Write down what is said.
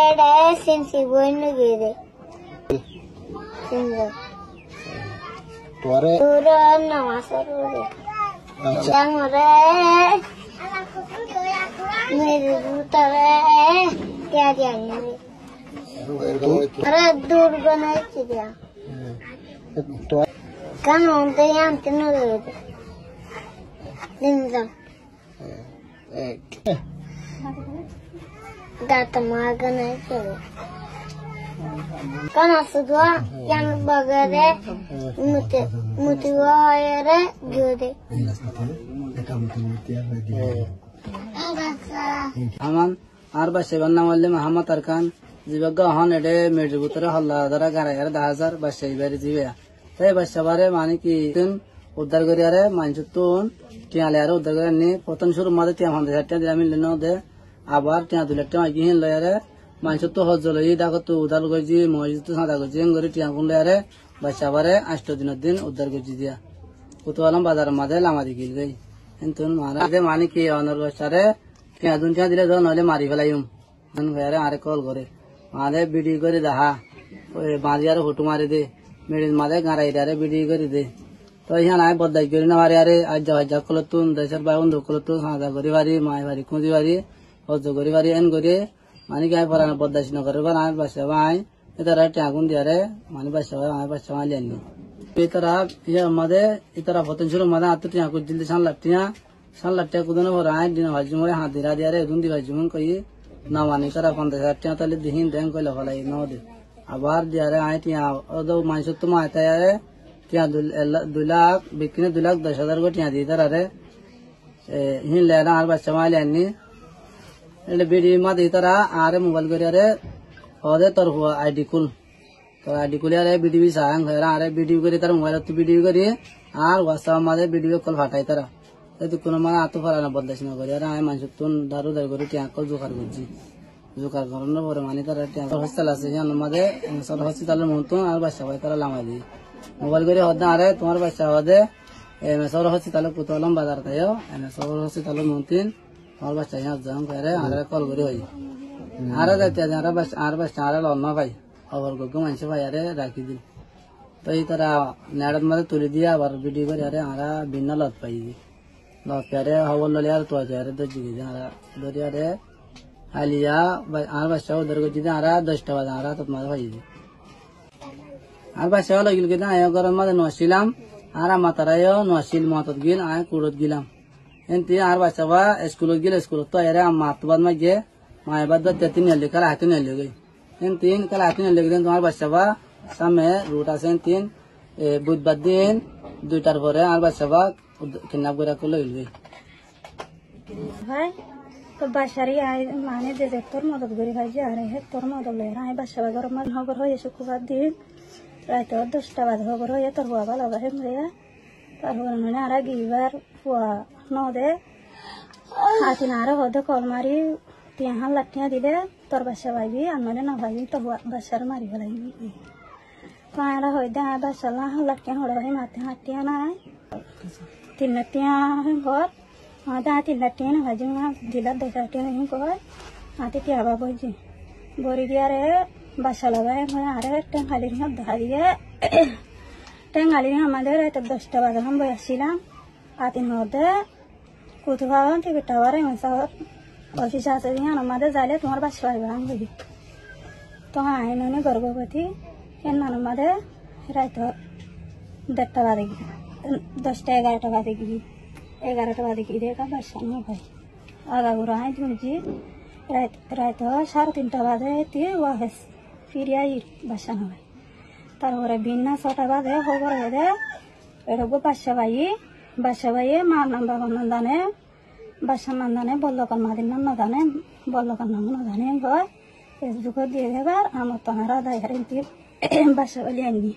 ada sensi bueno gede. Sensi. Tuare. Tura nama seru. Yang re. Mere butare. Kya dia ini? Ara dur banai dia. Tuare. Kan onde yang tenu gede. Sensi. Data magana itu. Karena sedua yang bagare mutua ayere gede. Aman arba sebanna walle Muhammad Arkan jibaga han ede medjibutara halla dara gara yar 10000 bashe ibari jibe tay bashabare mani ki tin uddar gori are manjutun tiya le are uddar gori ni proton shuru made tiya hande hatta diamil leno de abar tiya dulette magihin lere manjutto hojjolo ida kotu udal goji mojitto sada goji ngori tiya gun lere bashabare 8 din uddar goji dia kutualam bazar made lamadi gil gai entun mara de mani ki honor basare tiya dun tiya dile do nole mari felayum an gare are call gore made bidi gori daha oy mariar photo mari de medin made gara idare bidi gori de तो यहाँ आए बहुत दाई करी ना हमारे यारे आज जब आज कल तुम दशर बाय उन दो कल तुम हाँ दा गरी वारी माय वारी कुंजी वारी और जो गरी वारी एन गरी मानी क्या है पराना बहुत दाई न करे बना बस वाई इधर आटे आगुन दिया रे मानी बस वाई लेनी ये मदे इधर बहुत शुरू मदा आते यहाँ कुछ जल्दी सान लट्टिया कुछ ना हो रहा है दिन भाजी मोरे हाथ दिरा दिया रे धुंधी भाजी मुन कोई ना मानी करा 50,000 तले दिहिन दें कोई लफाला ही ना दे आबार दिया रे आए यहाँ और दो मानसुत तुम आते यारे tiya 2 lakh bikine 2,10,000 go tiya di tarare hin lera ar bacha mali anni ele bidi ma di tara are mobile gori are ode tor huwa id kul to id kul are bidi bi sang hera are bidi gori tar mobile tu bidi gori ar whatsapp ma de bidi kol phatai tara etu kono ma atu farana bodash na gori are ai mansutun daru dar gori tiya kol jukar goji jukar gorno bore mani tara tiya hostel ase yan ma de sor hospital montun ar bacha bai tara lama di mobile करी होता आ रहे तुम्हारे पास चाहे मैं सौर होती तालुक पुतलम बाजार था यो मैं सौर होती तालुक मुंतिन और बस चाहिए जाम कह रहे आ रहे कॉल करी होई आ रहे जाते हैं आ रहे बस चाह रहे लौना भाई और गुग्गू मंच भाई आ रहे राखी दी तो इस तरह नारद मरे तुली दिया और वीडियो कर आ रहे आ रहा बिना लौट पाई दी लौट पे आ रहे हवल ले यार तो आ रहे 2 जी आ रहा 2 आ रहे आलिया आ बस चाहो उधर को जीते आ रहा 10 टका आ रहा तो तुम्हारे भाई दी Arba sewalo gil kita ayo garam made no silam ara matarayo no sil matot gil ay kurot gilam enti arba sewa school gil school to ere mat bad ma ge mai bad da tin le kala hatin le gei enti kala hatin le gei to arba sewa same ruta sen tin bud badin duitar pore arba sewa kinab gora kolo ilgei भाई तो बाशारी आए माने दे tor मदद गरी भाई जा रहे हैं tor मदद ले रहा है बाशा गरम मद हो गरो ये शुक्रवार दिन रात 10টা বাজে খবর হয়ে তোর বাবা লাগা হে মরিয়া তারপর মানে আর গিবার ফুয়া নদে আতিন আর হদে কল মারি তিহান লাটিয়া দিলে তোর বাসা ভাইবি আনলে না ভাইবি তো বাসার মারি ফেলাইবি তো আর হইদা বাসা লা লাটিয়া হড় ভাই মাতে হাটিয়া না 3 লাটিয়া ঘর আদা 3 লাটিয়া না ভাজি মা দিলা 10 লাটিয়া नहीं কয় আতে কি আবা বইজি বরি দিয়ারে বাসা লাগায় আরে টেঙ্গালি ধরিয়ে টেঙ্গালি আমাদের রাত 10টা বাজে हम বসছিলাম আতিন মধ্যে কোথাও থেকে টাওয়ারে মশার অফিস আছে দিন আমাদের যাইলে তোমার বাসা পাইবে আমি বলি তো আইননে গর্ভবতী এর আমাদের রাত 1:30 বাজে 10টা 11টা বাজে গিয়ে 11টা বাজে গিয়ে দেখা বাসা না ভাই আগাগোড়া আই তুমি রাত 3:30 বাজে তে ওয়াহেস फिर आई बासा ना भाई तार बिना 6টা বাজে খবর হয়ে দে এরকম বাসা ভাই মার নাম বাবা নন্দানে বাসা নন্দানে বল্লকার মাদিন নাম না জানে বল্লকার নাম না জানে ফেসবুকে দিয়ে দেবার আমার তো হারা দেয় বাসা বলি আনি